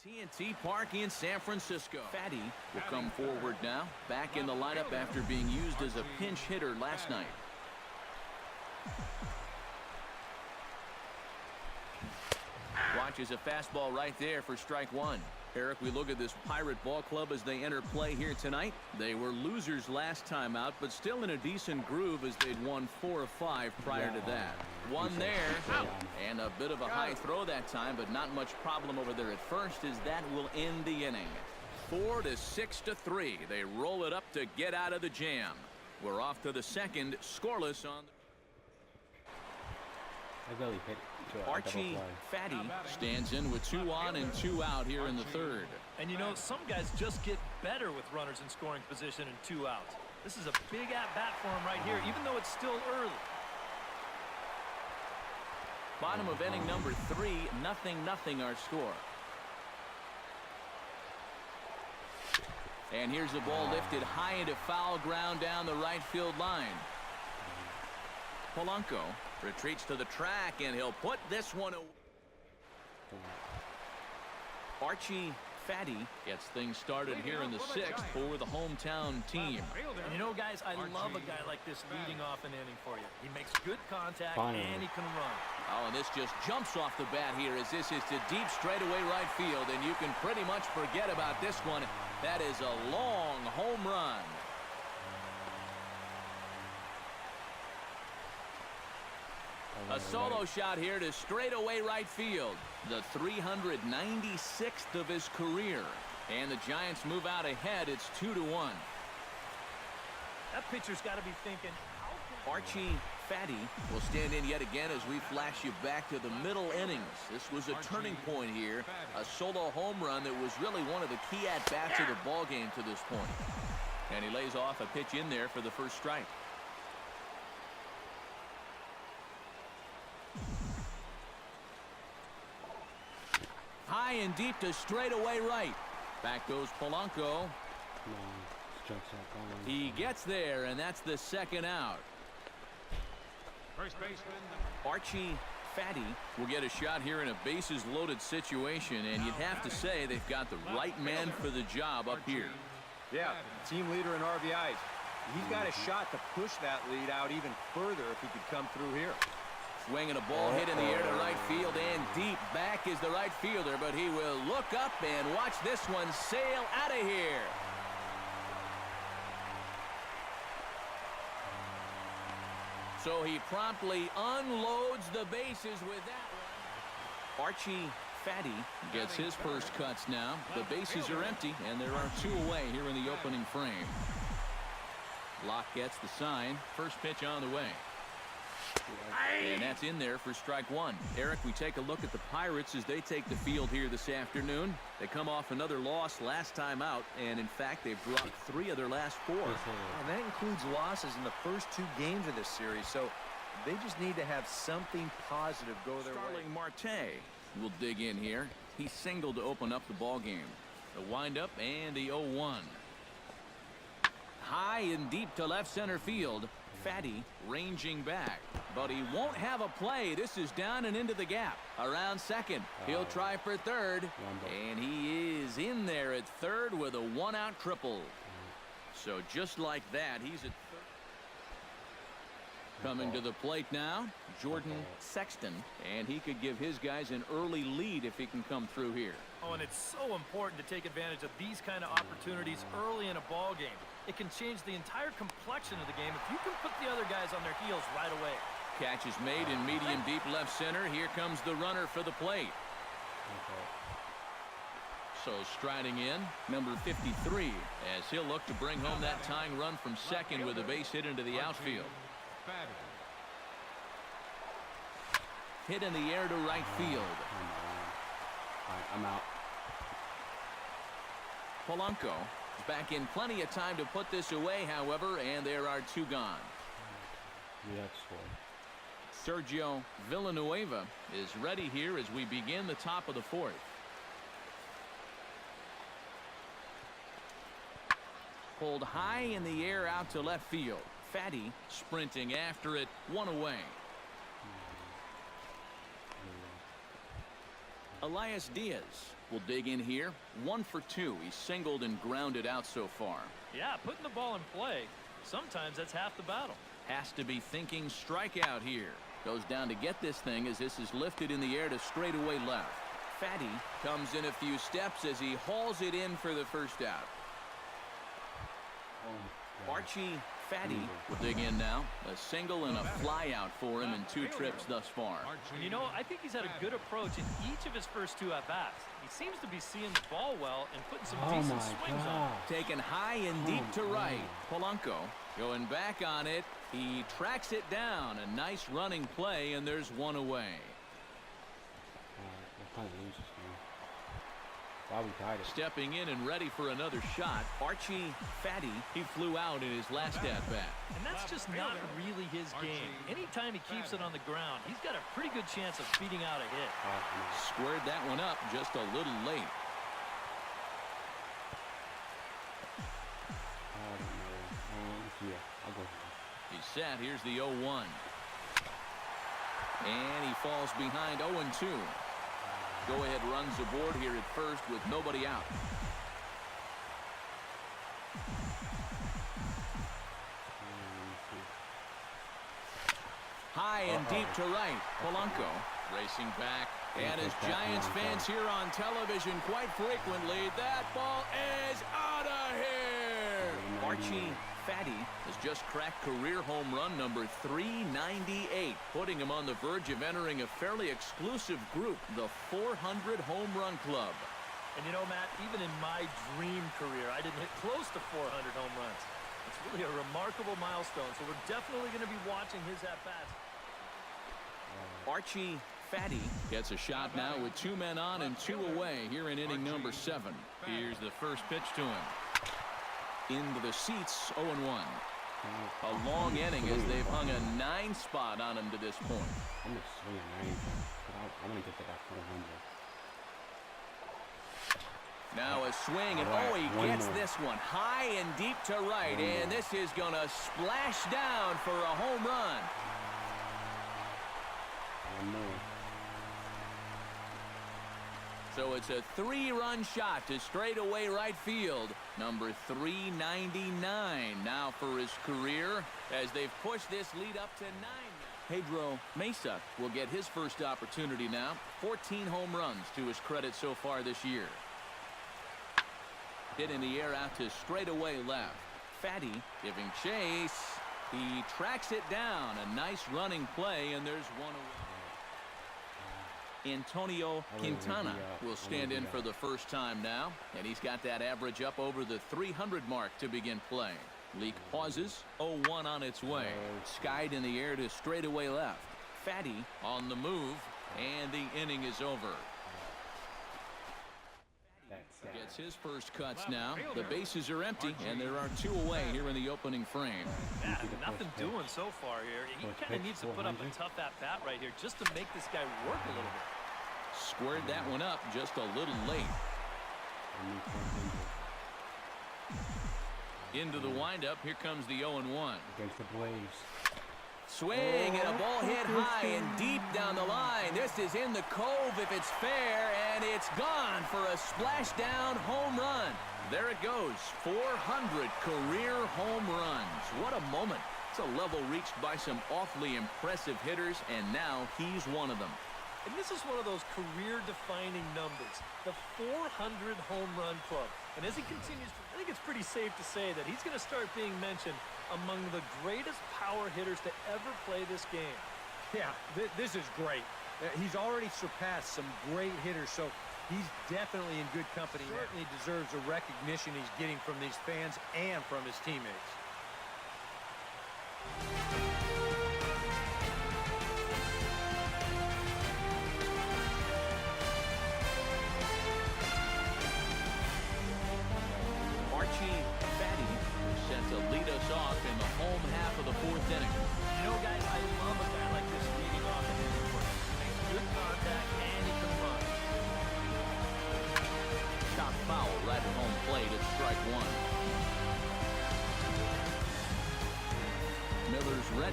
TNT Park in San Francisco. Fatty will come forward now, back in the lineup after being used as a pinch hitter last night. Watches a fastball right there for strike one. Eric, we look at this Pirate Ball Club as they enter play here tonight. They were losers last time out, but still in a decent groove as they'd won 4 of 5 prior to that. One there, and a bit of a high throw that time, but not much problem over there at first as that will end the inning. 4 to 6 to 3. They roll it up to get out of the jam. We're off to the second, scoreless on the... I really hit Archie Fatty stands in with 2 on and 2 out here in the third. And you know, some guys just get better with runners in scoring position and 2 outs. This is a big at-bat for him right here, even though it's still early. Bottom of inning number 3, 0-0 our score. And here's the ball lifted high into foul ground down the right field line. Polanco retreats to the track, and he'll put this one away. Archie Fatty gets things started here in the 6th for the hometown team. And you know, guys, I love a guy like this leading off an inning for you. He makes good contact and he can run. Oh, and this just jumps off the bat here as this is to deep straightaway right field, and you can pretty much forget about this one. That is a long home run. A solo shot here to straightaway right field. The 396th of his career. And the Giants move out ahead. It's 2-1. That pitcher's got to be thinking. Archie Fatty will stand in yet again as we flash you back to the middle innings. This was a turning point here. A solo home run that was really one of the key at-bats of the ball game to this point. And he lays off a pitch in there for the first strike. High and deep to straightaway right. Back goes Polanco. He gets there, and that's the second out. First baseman Archie Fatty will get a shot here in a bases-loaded situation, and you'd have to say they've got the right man for the job up here. Yeah, team leader in RBIs. He's got a shot to push that lead out even further if he could come through here. Swinging a ball hit in the air to right field, and deep back is the right fielder, but he will look up and watch this one sail out of here. So he promptly unloads the bases with that one. Archie Fatty gets his first cuts now. The bases are empty, and there are 2 away here in the opening frame. Locke gets the sign. First pitch on the way. And that's in there for strike 1. Eric, we take a look at the Pirates as they take the field here this afternoon. They come off another loss last time out, and in fact, they've dropped 3 of their last 4. And that includes losses in the first 2 games of this series, so they just need to have something positive go their way. Starling Marte will dig in here. He singled to open up the ball game. The windup and the 0-1. High and deep to left center field. Fatty ranging back, but he won't have a play. This is down and into the gap. Around second. He'll try for third, and he is in there at third with a 1-out triple. So just like that, he's at third. Coming to the plate now, Jordan Sexton, and he could give his guys an early lead if he can come through here. Oh, and it's so important to take advantage of these kind of opportunities early in a ball game. It can change the entire complexion of the game if you can put the other guys on their heels right away. Catch is made in medium deep left center. Here comes the runner for the plate. So striding in, number 53, as he'll look to bring home that tying run from second with a base hit into the outfield. Hit in the air to right field. I'm out. Polanco back in plenty of time to put this away, however, and there are 2 gone. Sergio Villanueva is ready here as we begin the top of the 4th. Pulled high in the air out to left field. Fatty sprinting after it, 1 away. Elias Diaz will dig in here. 1 for 2. He's singled and grounded out so far. Yeah, putting the ball in play, sometimes that's half the battle. Has to be thinking strikeout here. Goes down to get this thing as this is lifted in the air to straightaway left. Fatty comes in a few steps as he hauls it in for the first out. Archie Fatty will dig in now. A single and a fly out for him in 2 trips thus far. And you know, I think he's had a good approach in each of his first 2 at-bats. He seems to be seeing the ball well and putting some decent swings on it. Taken high and deep to right. Polanco going back on it. He tracks it down. A nice running play, and there's 1 away. Stepping in and ready for another shot, Archie Fatty. He flew out in his last at-bat. And that's just not really his game. Anytime he keeps it on the ground, he's got a pretty good chance of beating out a hit. Squared that one up just a little late. He's set. Here's the 0-1. And he falls behind 0-2. Go-ahead runs aboard here at first with nobody out. High and deep to right. Polanco racing back. And as Giants fans hear on television quite frequently, that ball is out of here. Archie Fatty has just cracked career home run number 398, putting him on the verge of entering a fairly exclusive group, the 400 home run club. And you know, Matt, even in my dream career, I didn't hit close to 400 home runs. It's really a remarkable milestone, so we're definitely going to be watching his at-bats. Archie Fatty gets a shot now with 2 men on and 2 away here in inning number 7. Here's the first pitch to him. Into the seats, 0-1. A long inning as they've hung a 9 spot on him to this point. I'm just swinging 9, but I want to get to that 400. Now a swing, and he gets this one high and deep to right, and this is going to splash down for a home run. One more. So it's a 3-run shot to straightaway right field. Number 399 now for his career as they've pushed this lead up to 9. Pedro Mesa will get his first opportunity now. 14 home runs to his credit so far this year. Hit in the air out to straightaway left. Fatty giving chase. He tracks it down. A nice running play, and there's 1 away. Antonio Quintana will stand in for the first time now, and he's got that average up over the 300 mark to begin play. Leak pauses. 0-1 on its way. Skied in the air to straightaway left. Fatty on the move, and the inning is over. Gets his first cuts now. The bases are empty, and there are 2 away here in the opening frame. Yeah, nothing doing so far here. He kind of needs to put up a tough at-bat right here just to make this guy work a little bit. Squared that one up just a little late. Into the windup. Here comes the 0-1. Against the Blaze. Swing, and a ball hit high and deep down the line. This is in the cove if it's fair, and it's gone for a splashdown home run. There it goes, 400 career home runs. What a moment. It's a level reached by some awfully impressive hitters, and now he's one of them. And this is one of those career-defining numbers, the 400 home run club. And as he continues, I think it's pretty safe to say that he's going to start being mentioned among the greatest power hitters to ever play this game. Yeah, this is great. He's already surpassed some great hitters, so he's definitely in good company. He certainly deserves the recognition he's getting from these fans and from his teammates. Archie Fatty set to lead us off in the home half of the 4th inning. You know, guys, I love a guy like this leading off in his work. He makes good contact, and he can run. Shot foul right at home plate at strike 1. Miller's ready.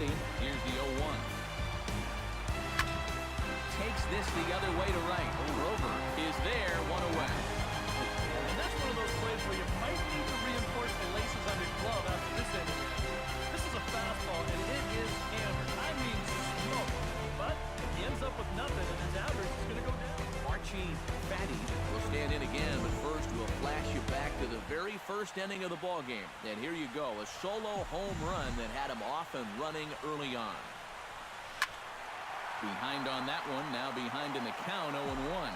this the other way to right. Grover is there, one away. And that's one of those plays where you might need to reinforce the laces on your glove after this inning. This is a fastball, and it is hammered. I mean, smoke. But if he ends up with nothing, and his average is going to go down. Archie Fatty will stand in again, but first we'll flash you back to the very first inning of the ball game. And here you go, a solo home run that had him off and running early on. Behind on that one, now behind in the count, 0-1.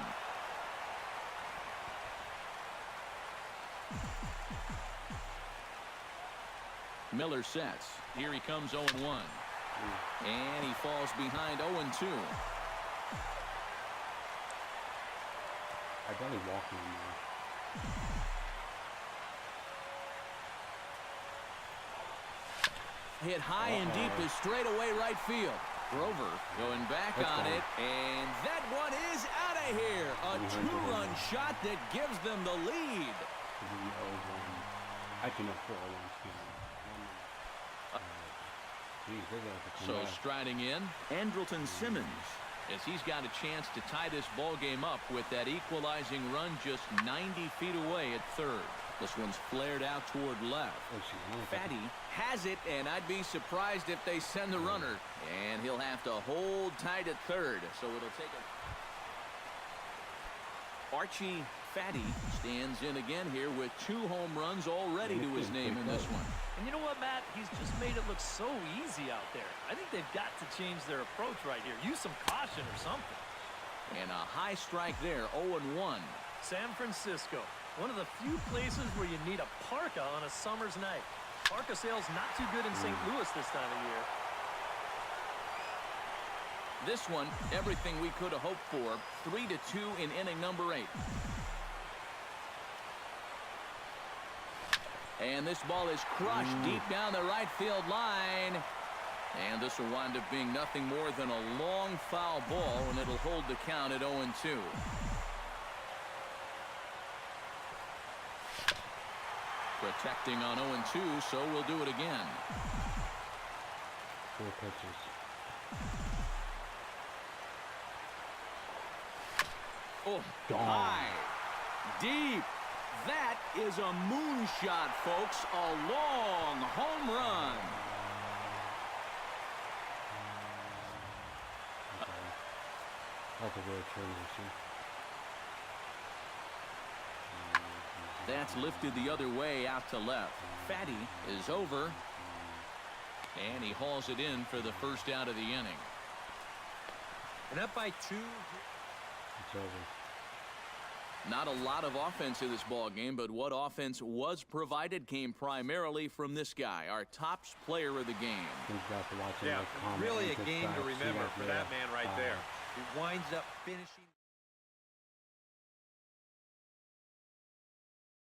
Miller sets. Here he comes, 0-1. And he falls behind, 0-2. I barely walk anymore. Hit high and deep to straightaway right field. Grover going back on it, and that one is out of here. A two-run shot that gives them the lead. Actually, no, 4-1. So striding in, Andrelton Simmons, as he's got a chance to tie this ball game up with that equalizing run just 90 feet away at third. This one's flared out toward left. Fatty has it, and I'd be surprised if they send the runner. And he'll have to hold tight at third, so it'll take a... Archie Fatty stands in again here with 2 home runs already to his name in this one. And you know what, Matt? He's just made it look so easy out there. I think they've got to change their approach right here. Use some caution or something. And a high strike there, 0-1. San Francisco, one of the few places where you need a parka on a summer's night. Parka sales not too good in St. Louis this time of year. This one, everything we could have hoped for. 3-2 in inning number 8. And this ball is crushed deep down the right field line. And this will wind up being nothing more than a long foul ball, and it'll hold the count at 0-2. Protecting on 0-2, so we'll do it again. 4 pitches. Oh, high, deep. That is a moonshot, folks. A long home run. That's a weird transition. That's lifted the other way out to left. Fatty is over. And he hauls it in for the first out of the inning. And up by 2. It's over. Not a lot of offense in this ball game, but what offense was provided came primarily from this guy, our top player of the game. Yeah, really a game to remember for that man right there. He winds up finishing.